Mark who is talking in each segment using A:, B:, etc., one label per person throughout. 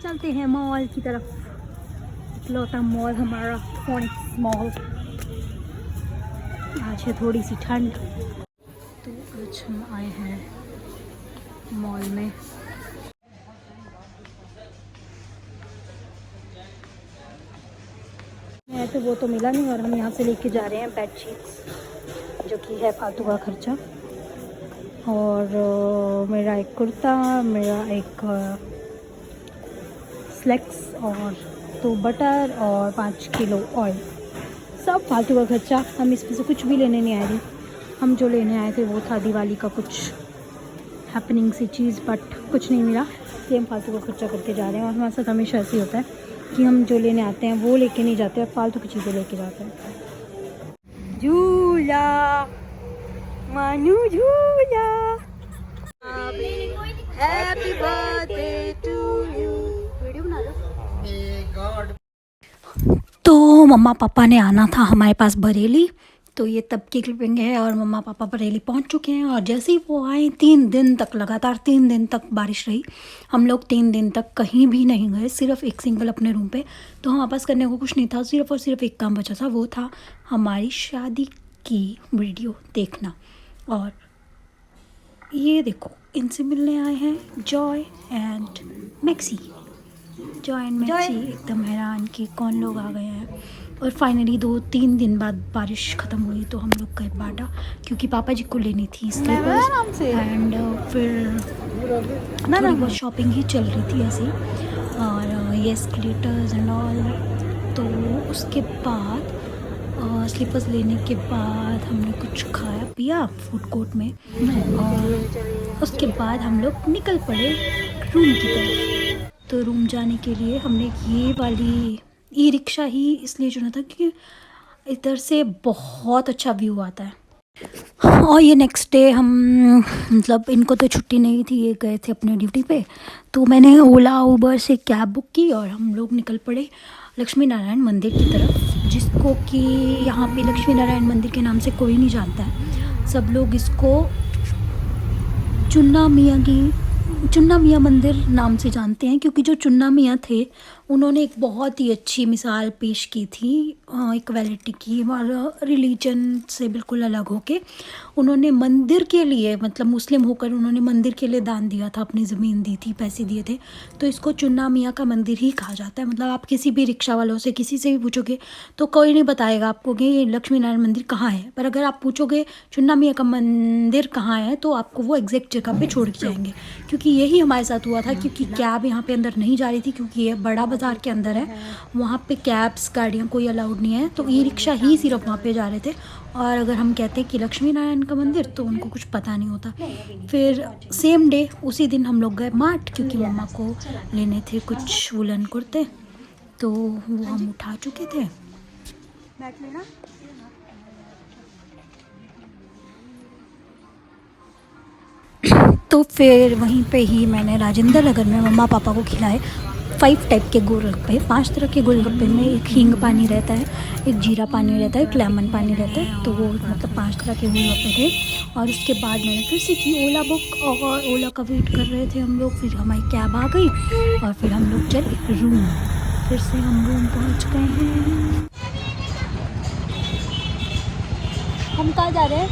A: चलते हैं मॉल की तरफ। इकलौता मॉल हमारा फोनिक्स मॉल। आज है थोड़ी सी ठंड, तो आज हम आए हैं मॉल में। तो वो तो मिला नहीं और हम यहाँ से लेके जा रहे हैं बेडशीट्स, जो कि है फालतू का खर्चा। और मेरा एक कुर्ता, मेरा एक स्लैक्स और 2 बटर और 5 किलो ऑयल, सब फालतू का खर्चा। हम इसमें से कुछ भी लेने नहीं आए थे। हम जो लेने आए थे वो था दिवाली का कुछ हैपनिंग सी चीज़, बट कुछ नहीं मिला, इसलिए हम फालतू का खर्चा करके जा रहे हैं। और हमारे साथ हमेशा ऐसे ही होता है कि हम जो लेने आते हैं वो लेके नहीं जाते और फालतू की चीज़ें लेके जाते हैं। झूला मानू झूला, happy birthday to you. Video बना लो। तो मम्मा पापा ने आना था हमारे पास बरेली, तो ये तब की क्लिपिंग है। और मम्मा पापा बरेली पहुंच चुके हैं। और जैसे ही वो आए 3 दिन तक, लगातार 3 दिन तक बारिश रही। हम लोग 3 दिन तक कहीं भी नहीं गए, सिर्फ एक सिंगल अपने रूम पे। तो हम वापस करने को कुछ नहीं था, सिर्फ और सिर्फ एक काम बचा था, वो था हमारी शादी की वीडियो देखना। और ये देखो, इनसे मिलने आए हैं Joy and maxi. Joy and maxi एकदम हैरान कि कौन लोग आ गए हैं। और फाइनली 2-3 दिन बाद बारिश ख़त्म हुई तो हम लोग गए बाटा, क्योंकि पापा जी को लेनी थी स्लीपर्स। एंड फिर थोड़ी बहुत शॉपिंग ही चल रही थी ऐसे, और ये स्केलेटर्स एंड ऑल। तो उसके बाद स्लीपर्स लेने के बाद हमने कुछ खाया पिया फूड कोर्ट में, और उसके बाद हम लोग निकल पड़े रूम की तरफ। तो रूम जाने के लिए हमने ये वाली ई रिक्शा ही इसलिए चुना था क्योंकि इधर से बहुत अच्छा व्यू आता है। और ये नेक्स्ट डे हम, मतलब इनको तो छुट्टी नहीं थी, ये गए थे अपने ड्यूटी पे, तो मैंने ओला उबर से कैब बुक की और हम लोग निकल पड़े लक्ष्मी नारायण मंदिर की तरफ, जिसको कि यहाँ पे लक्ष्मी नारायण मंदिर के नाम से कोई नहीं जानता है। सब लोग इसको चुन्ना मियाँ मंदिर नाम से जानते हैं, क्योंकि जो चुन्ना मियाँ थे उन्होंने एक बहुत ही अच्छी मिसाल पेश की थी इक्वालिटी की, और रिलीजन से बिल्कुल अलग होके उन्होंने मंदिर के लिए, मतलब मुस्लिम होकर उन्होंने मंदिर के लिए दान दिया था, अपनी ज़मीन दी थी, पैसे दिए थे। तो इसको चुन्ना मियाँ का मंदिर ही कहा जाता है। मतलब आप किसी भी रिक्शा वालों से, किसी से भी पूछोगे तो कोई नहीं बताएगा आपको कि ये लक्ष्मी नारायण मंदिर कहाँ है, पर अगर आप पूछोगे चुन्ना मियाँ का मंदिर कहाँ है तो आपको वो एग्जैक्ट जगह पे छोड़ के जाएंगे। क्योंकि यही हमारे साथ हुआ था, क्योंकि कैब यहाँ पे अंदर नहीं जा रही थी, क्योंकि ये बड़ा बाज़ार के अंदर है, वहाँ पे कैब्स गाड़ियाँ कोई अलाउड नहीं है। तो ई रिक्शा ही सिर्फ वहाँ पे जा रहे थे। और अगर हम कहते हैं कि लक्ष्मी नारायण का मंदिर, तो उनको कुछ पता नहीं होता। फिर सेम डे, उसी दिन हम लोग गए मार्ट, क्योंकि मम्मा को लेने थे कुछ वुलन कुर्ते, तो वो हम उठा चुके थे। तो फिर वहीं पे ही मैंने राजेंद्र नगर में मम्मा पापा को खिलाए 5 टाइप के गोलगप्पे। 5 तरह के गोलगप्पे में एक हींग पानी रहता है, एक जीरा पानी रहता है, एक लेमन पानी रहता है। तो वो मतलब 5 तरह के गोलगप्पे थे। और उसके बाद मैंने फिर से की ओला बुक, और ओला का वेट कर रहे थे हम लोग। फिर हमारी कैब आ गई और फिर हम लोग चले रूम। फिर से हम रूम पहुँच गए हैं। हम कहाँ जा रहे हैं?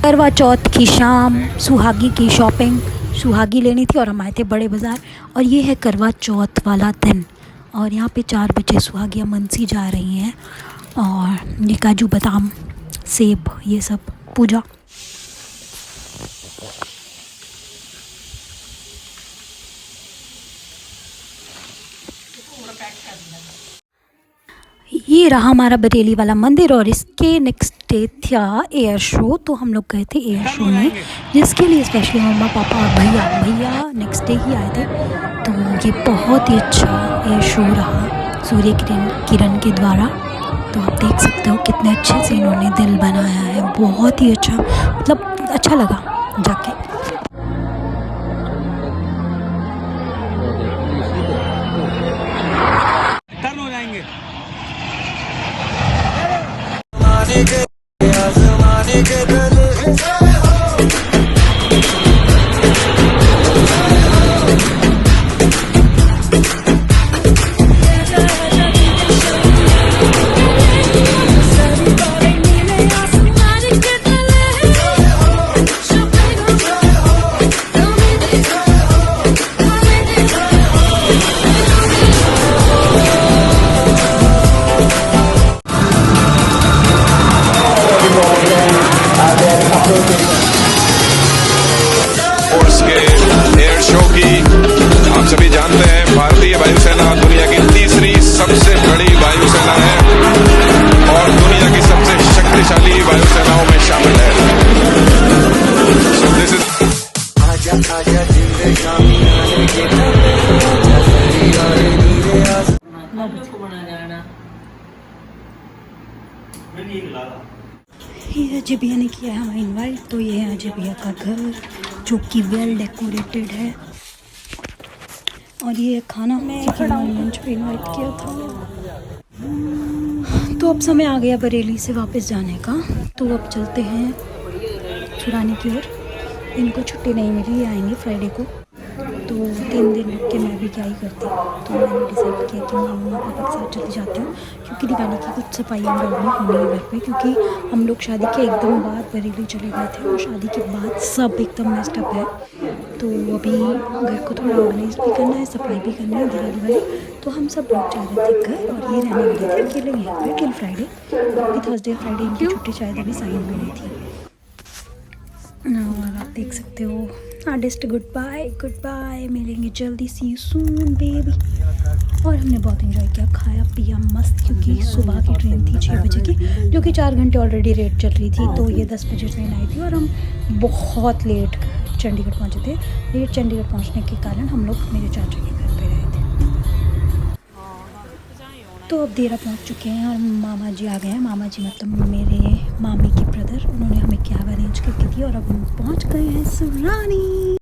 A: करवा चौथ की शाम, सुहागी की शॉपिंग, सुहागी लेनी थी और हम आए थे बड़े बाज़ार। और ये है करवा चौथ वाला दिन, और यहाँ पे 4 बजे सुहागियाँ मनसी जा रही हैं। और ये काजू बादाम सेब ये सब पूजा। ये रहा हमारा बरेली वाला मंदिर। और इसके नेक्स्ट डे था एयर शो, तो हम लोग गए थे एयर शो में, जिसके लिए स्पेशली मम्मा पापा और भैया नेक्स्ट डे ही आए थे। तो ये बहुत ही अच्छा एयर शो रहा सूर्य किरण के द्वारा। तो आप देख सकते हो कितने अच्छे से इन्होंने दिल बनाया है, बहुत ही अच्छा, मतलब अच्छा लगा जाके। टर्न हो जाएंगे। आजमाने के
B: फोर्स के एयर शो की आप सभी जानते हैं, भारतीय वायुसेना दुनिया की तीसरी सबसे बड़ी वायुसेना है और दुनिया की सबसे शक्तिशाली वायुसेनाओं में शामिल है। So this is
A: ये अजय भैया ने किया है हमें इनवाइट। तो ये है अजय भैया का घर जो कि वेल डेकोरेटेड है। और ये खाना मैं लंच पे इनवाइट किया था। तो अब समय आ गया बरेली से वापस जाने का। तो अब चलते हैं छुड़ाने की ओर। इनको छुट्टी नहीं मिली, आएंगे फ्राइडे को। तो 3 दिन रुक के मैं भी क्या ही करती। तो मैंने डिसाइड किया कि मम्मा पापा के साथ चली जाती हूँ, क्योंकि दिवाली की कुछ सफाई हम लोग में होनी है घर पे। क्योंकि हम लोग शादी के एकदम बाद बरेली चले गए थे और शादी के बाद सब एकदम मेस्ड अप है। तो अभी घर को थोड़ा ऑर्गेनाइज भी करना है, सफाई भी करनी है दिवाली वाली। तो हम सब लोग जा रहे थे घर और ये रहने वाले थे अकेले यहीं पर टिल फ्राइडे। क्योंकि थर्सडे फ्राइडे इनकी छुट्टी शायद अभी साइन भी नहीं थी। और आप देख सकते हो आर्टिस्ट गुड बाय, मिलेंगे जल्दी, सी यू सून बेबी। और हमने बहुत इन्जॉय किया, खाया पिया मस्त। क्योंकि सुबह की ट्रेन थी 6 बजे की, जो कि 4 घंटे ऑलरेडी लेट चल रही थी। तो ये 10 बजे ट्रेन आई थी और हम बहुत लेट चंडीगढ़ पहुंचे थे। लेट चंडीगढ़ पहुंचने के कारण हम लोग मेरे चाचा के घर पे रहे थे। तो अब देरा पहुंच चुके हैं और मामा जी आ गए हैं। मामा जी मतलब मेरे मामी के ब्रदर, उन्होंने हमें कैब अरेंज करके दी और अब हम पहुंच गए हैं सुरानी।